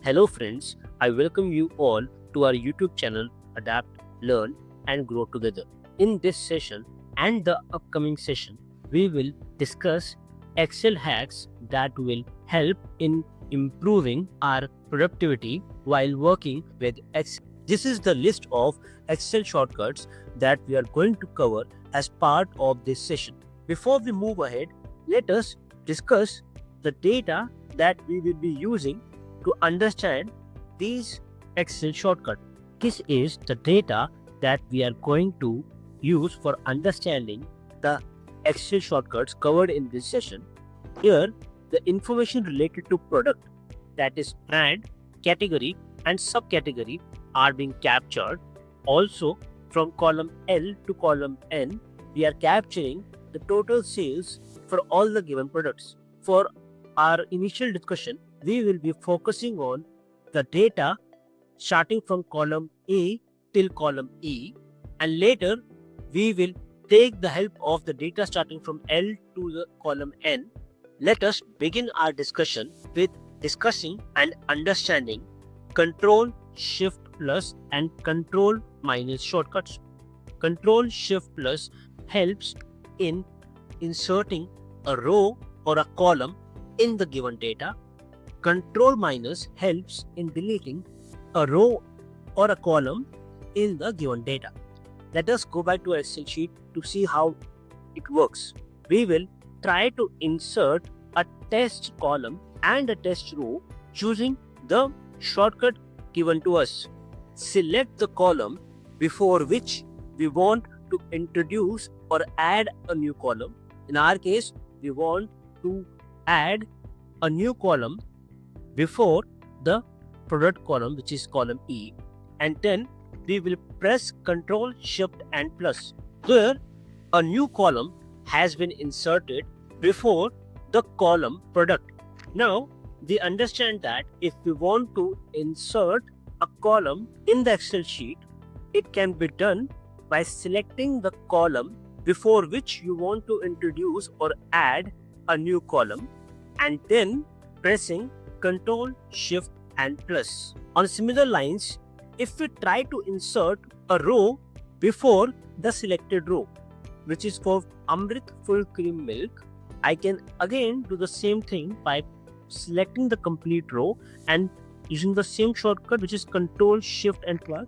Hello friends, I welcome you all to our YouTube channel Adapt, Learn and Grow Together. In this session and the upcoming session, we will discuss Excel hacks that will help in improving our productivity while working with Excel. This is the list of Excel shortcuts that we are going to cover as part of this session. Before we move ahead, let us discuss the data that we will be using to understand these Excel shortcuts. This is the data that we are going to use for understanding the Excel shortcuts covered in this session. Here, the information related to product, that is brand, category and subcategory, are being captured. Also, from column L to column N, we are capturing the total sales for all the given products. For our initial discussion, we will be focusing on the data starting from column A till column E, and later we will take the help of the data starting from L to the column N. Let us begin our discussion with discussing and understanding Control Shift Plus and Control Minus shortcuts. Control Shift Plus helps in inserting a row or a column in the given data. Control Minus helps in deleting a row or a column in the given data. Let us go back to our Excel sheet to see how it works. We will try to insert a test column and a test row choosing the shortcut given to us. Select the column before which we want to introduce or add a new column. In our case, we want to add a new column before the product column, which is column E, and then we will press Ctrl Shift and Plus. There, a new column has been inserted before the column product. Now, we understand that if we want to insert a column in the Excel sheet, it can be done by selecting the column before which you want to introduce or add a new column, and then pressing Ctrl Shift and Plus. On similar lines, if we try to insert a row before the selected row, which is for Amrit full cream milk, I can again do the same thing by selecting the complete row and using the same shortcut, which is Ctrl Shift and Plus.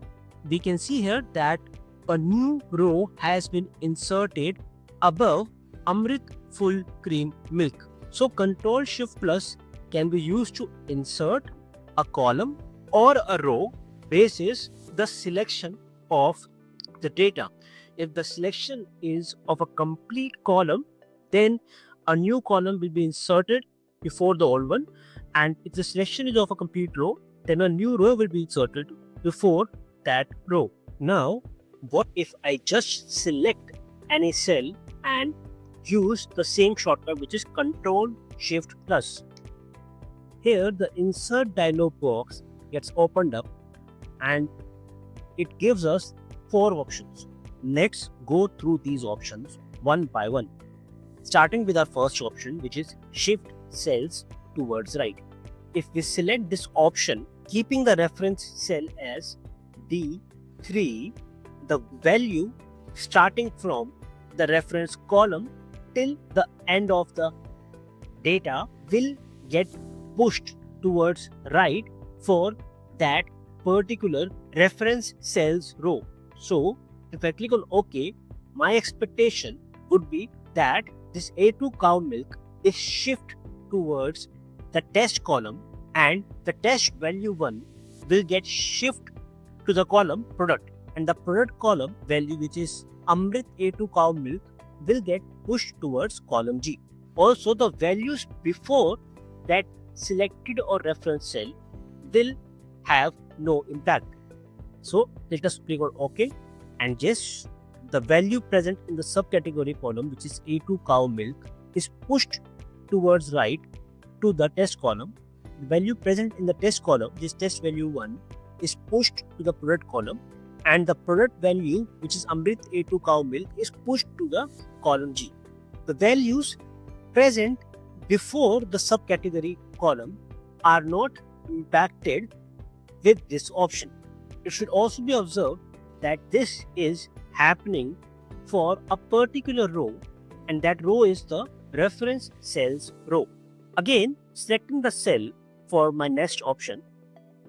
We can see here that a new row has been inserted above Amrit full cream milk. So Ctrl Shift Plus can be used to insert a column or a row basis the selection of the data. If the selection is of a complete column, then a new column will be inserted before the old one, and if the selection is of a complete row, then a new row will be inserted before that row. Now, what if I just select any cell and use the same shortcut, which is Ctrl Shift Plus? Here, the insert dialog box gets opened up and it gives us 4 options. Let's go through these options one by one. Starting with our first option, which is Shift Cells Towards Right. If we select this option, keeping the reference cell as D3, the value starting from the reference column till the end of the data will get pushed towards right for that particular reference cells row. So if I click on OK, my expectation would be that this A2 cow milk is shift towards the test column and the test value 1 will get shift to the column product, and the product column value, which is Amrit A2 cow milk, will get pushed towards column G. Also, the values before that selected or reference cell will have no impact. So let us click on OK, and just the value present in the subcategory column, which is A2 cow milk, is pushed towards right to the test column. The value present in the test column, this test value 1, is pushed to the product column, and the product value, which is Amrit A2 cow milk, is pushed to the column G. The values present before the subcategory column are not impacted with this option. It should also be observed that this is happening for a particular row, and that row is the reference cells row. Again, selecting the cell for my next option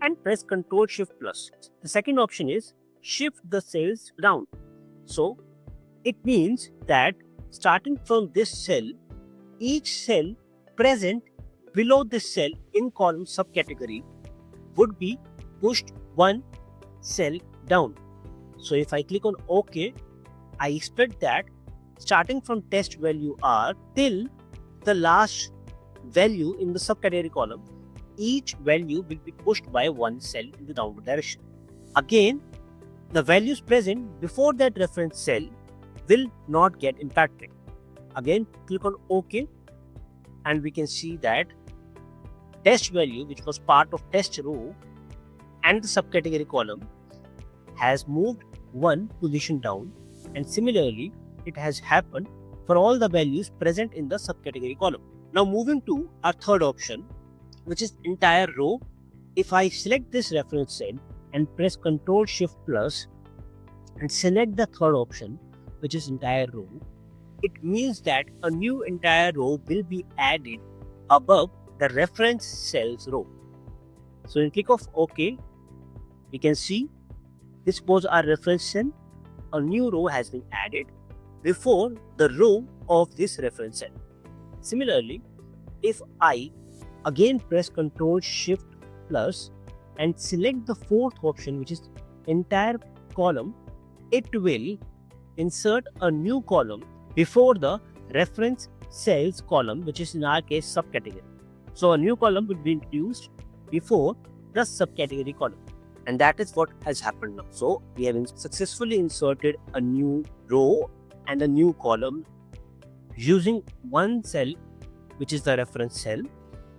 and press Ctrl Shift plus. The second option is shift the cells down. So it means that starting from this cell, each cell present below this cell in column subcategory would be pushed one cell down. So if I click on OK, I expect that starting from test value R till the last value in the subcategory column, each value will be pushed by one cell in the downward direction. Again, the values present before that reference cell will not get impacted. Again, click on OK, and we can see that test value, which was part of test row and the subcategory column, has moved one position down, and similarly it has happened for all the values present in the subcategory column. Now moving to our third option, which is entire row. If I select this reference cell and press Ctrl Shift plus and select the third option, which is entire row, it means that a new entire row will be added above the reference cells row. So in click of OK, we can see this was our reference cell. A new row has been added before the row of this reference cell. Similarly, if I again press Ctrl Shift plus and select the fourth option, which is entire column, it will insert a new column before the reference cells column, which is in our case subcategory. So a new column will be introduced before the subcategory column, and that is what has happened now. So we have successfully inserted a new row and a new column using one cell, which is the reference cell.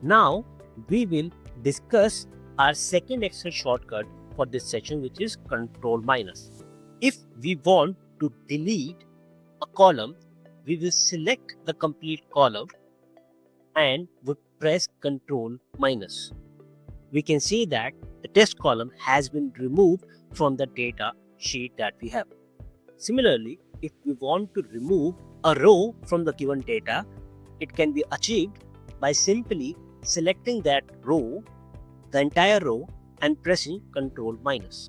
Now we will discuss our second Excel shortcut for this session, which is Ctrl minus. If we want to delete a column, we will select the complete column and would press Ctrl minus. We can see that the test column has been removed from the data sheet that we have. Similarly, if we want to remove a row from the given data, it can be achieved by simply selecting that row, the entire row, and pressing Ctrl minus.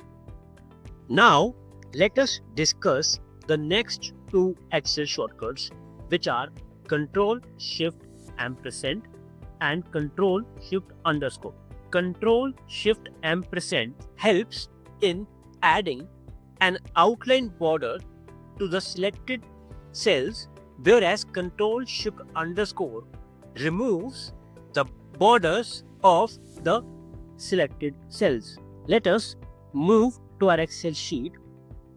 Now, let us discuss the next two Excel shortcuts, which are Ctrl Shift ampersand and Ctrl Shift underscore. Ctrl Shift ampersand helps in adding an outline border to the selected cells, whereas Ctrl Shift underscore removes the borders of the selected cells. Let us move to our Excel sheet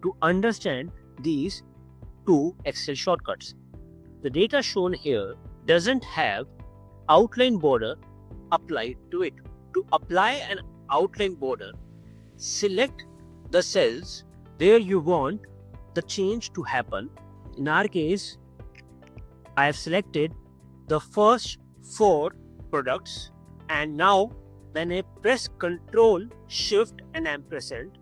to understand these two Excel shortcuts. The data shown here doesn't have outline border applied to it. To apply an outline border, select the cells where you want the change to happen. In our case, I have selected the first 4 products, and now when I press Ctrl Shift and ampersand,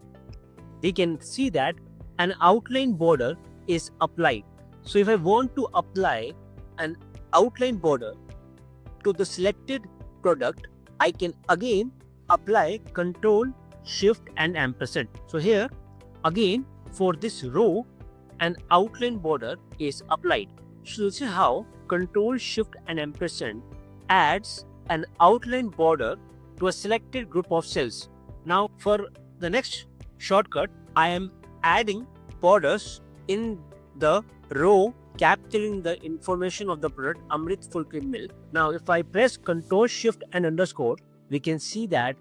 we can see that an outline border is applied. So if I want to apply an outline border to the selected product, I can again apply Ctrl Shift and ampersand. So here again, for this row, an outline border is applied. So this is how Ctrl Shift and ampersand adds an outline border to a selected group of cells. Now for the next shortcut, I am adding borders in the row capturing the information of the product Amrit Full Cream Milk. Now if I press Ctrl Shift and underscore, we can see that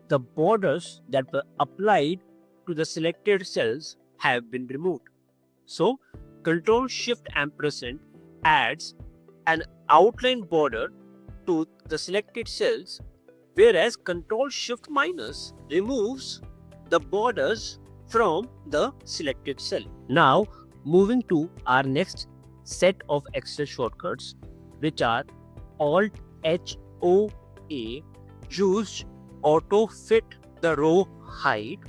the borders that were applied to the selected cells have been removed. So Ctrl Shift ampersand adds an outline border to the selected cells, whereas Ctrl Shift minus removes the borders from the selected cell. Now moving to our next set of Excel shortcuts, which are Alt H O A, used auto fit the row height,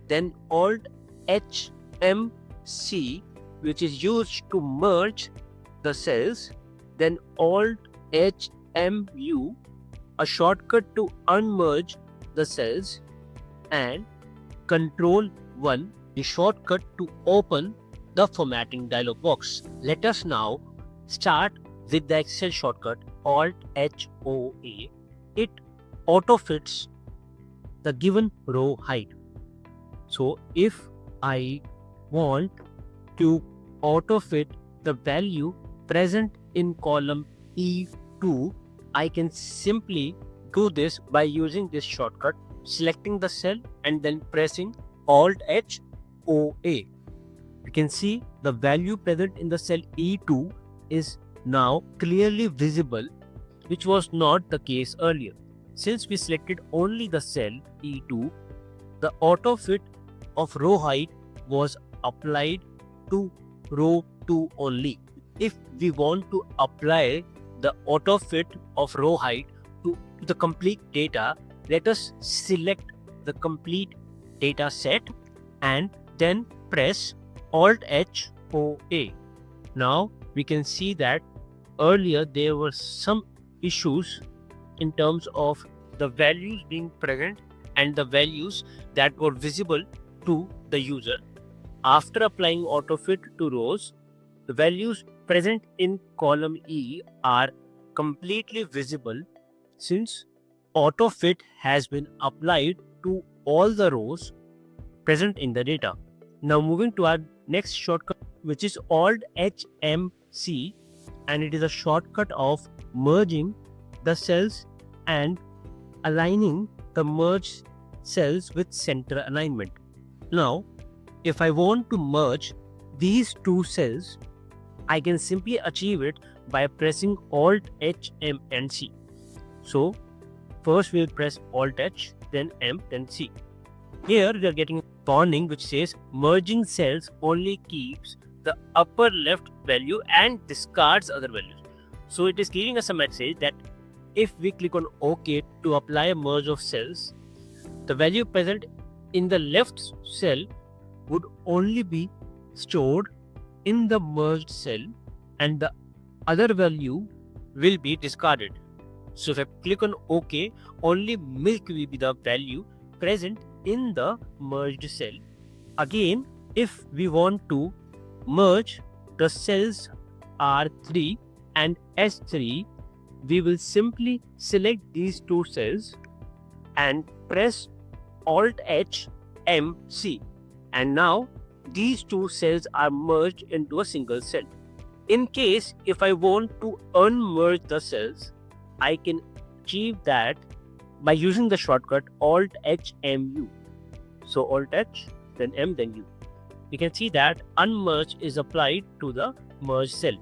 then Alt HMC, which is used to merge the cells, then Alt HMU, a shortcut to unmerge the cells, and Control 1, the shortcut to open the formatting dialog box. Let us now start with the Excel shortcut Alt HOA. It auto fits the given row height. So if I want to auto fit the value present in column E2, I can simply do this by using this shortcut, selecting the cell and then pressing Alt HOA. You can see the value present in the cell E2 is now clearly visible, which was not the case earlier. Since we selected only the cell E2, the auto fit of row height was applied to row 2 only. If we want to apply the auto fit of row height to the complete data, let us select the complete data set and then press Alt HOA. Now we can see that earlier there were some issues in terms of the values being present and the values that were visible to the user. After applying autofit to rows, the values present in column E are completely visible since autofit has been applied to all the rows present in the data. Now moving to our next shortcut, which is Alt HMC, and it is a shortcut of merging the cells and aligning the merged cells with center alignment. Now, if I want to merge these two cells, I can simply achieve it by pressing Alt H, M and C. So, first we'll press Alt H, then M, then C. Here we are getting a warning which says merging cells only keeps the upper left value and discards other values. So it is giving us a message that if we click on OK to apply a merge of cells, the value present in the left cell would only be stored in the merged cell and the other value will be discarded. So if I click on OK, only milk will be the value present in the merged cell. Again, if we want to merge the cells R3 and S3, we will simply select these two cells and press Alt H M C, and now these two cells are merged into a single cell. In case if I want to unmerge the cells, I can achieve that by using the shortcut Alt H M U. So Alt H, then M, then U. We can see that unmerge is applied to the merged cell.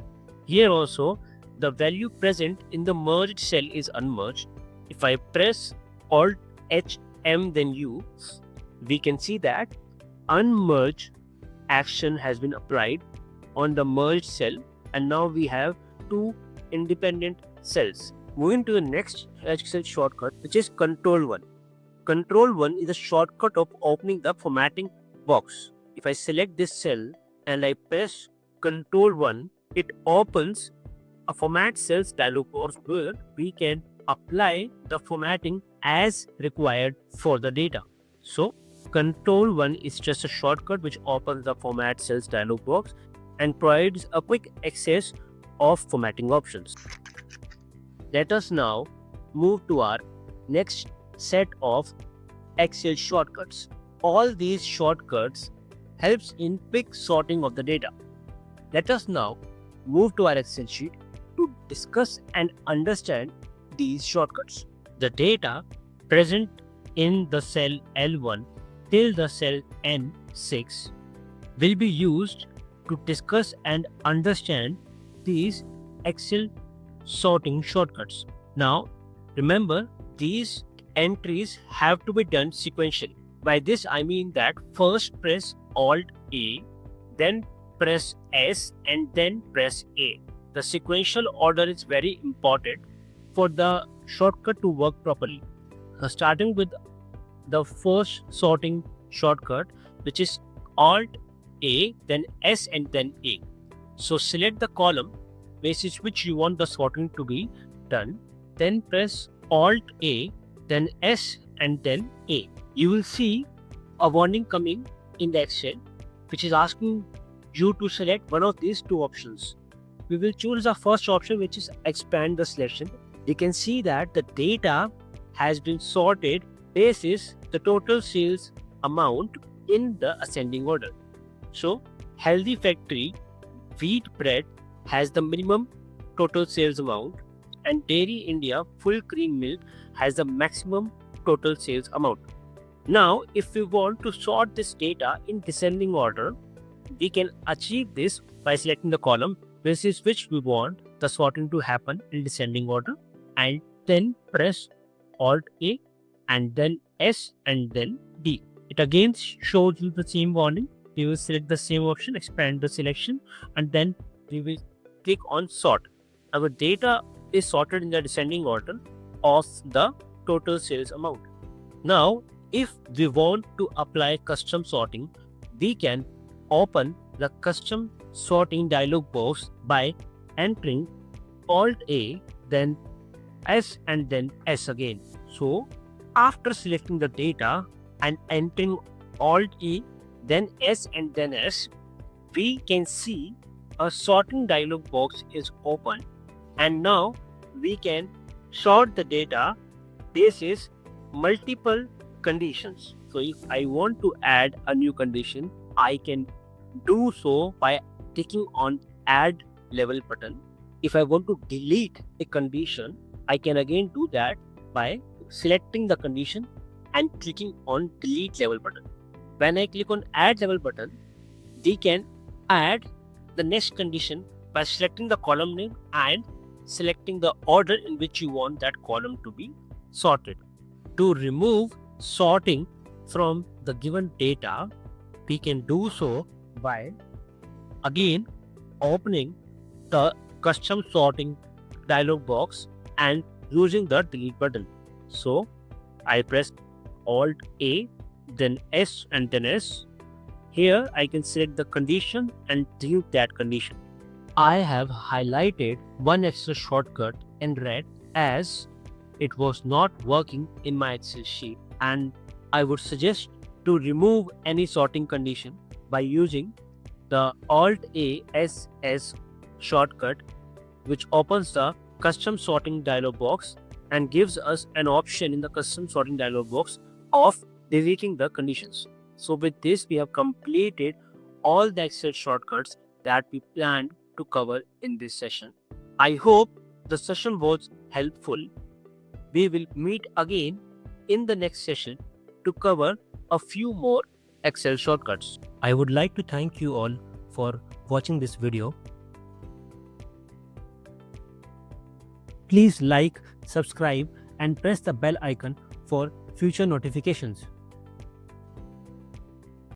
Here also, the value present in the merged cell is unmerged. If I press Alt H M then U, we can see that unmerge action has been applied on the merged cell, and now we have two independent cells. Moving to the next Excel shortcut, which is Control 1. Control 1 is a shortcut of opening the formatting box. If I select this cell and I press Control 1, it opens a format cells dialog box where we can apply the formatting as required for the data. So Control 1 is just a shortcut which opens the format cells dialog box and provides a quick access of formatting options. Let us now move to our next set of Excel shortcuts. All these shortcuts helps in quick sorting of the data. Let us now move to our Excel sheet to discuss and understand these shortcuts. The data present in the cell L1 till the cell N6 will be used to discuss and understand these Excel sorting shortcuts. Now, remember, these entries have to be done sequentially. By this I mean that first press Alt A, then press S and then press A. The sequential order is very important for the shortcut to work properly. Starting with the first sorting shortcut, which is Alt A, then S, and then A. So select the column basis which you want the sorting to be done, then press Alt A, then S, and then A. You will see a warning coming in the Excel which is asking you to select one of these two options. We will choose the first option, which is expand the selection. You can see that the data has been sorted basis the total sales amount in the ascending order. So healthy factory wheat bread has the minimum total sales amount, and Dairy India full cream milk has the maximum total sales amount. Now, if we want to sort this data in descending order, we can achieve this by selecting the column basis which we want the sorting to happen in descending order, and then press Alt A and then S and then D. It again shows you the same warning. We will select the same option, expand the selection, and then we will click on sort. Our data is sorted in the descending order of the total sales amount. Now, if we want to apply custom sorting, we can open the custom sorting dialog box by entering Alt A, then S, and then S again. So after selecting the data and entering Alt E, then S, and then S, we can see a sorting dialog box is open, and now we can sort the data basis multiple conditions. So if I want to add a new condition, I can do so by clicking on add level button. If I want to delete a condition, I can again do that by selecting the condition and clicking on delete level button. When I click on add level button, we can add the next condition by selecting the column name and selecting the order in which you want that column to be sorted. To remove sorting from the given data, we can do so by again opening the custom sorting dialog box and using the delete button. So I press Alt A, then S, and then S. Here I can select the condition and delete that condition. I have highlighted one Excel shortcut in red as it was not working in my Excel sheet, and I would suggest to remove any sorting condition by using the Alt A S S shortcut, which opens the custom sorting dialog box and gives us an option in the custom sorting dialog box of deleting the conditions. So with this, we have completed all the Excel shortcuts that we planned to cover in this session. I hope the session was helpful. We will meet again in the next session to cover a few more Excel shortcuts. I would like to thank you all for watching this video. Please like, subscribe, and press the bell icon for future notifications.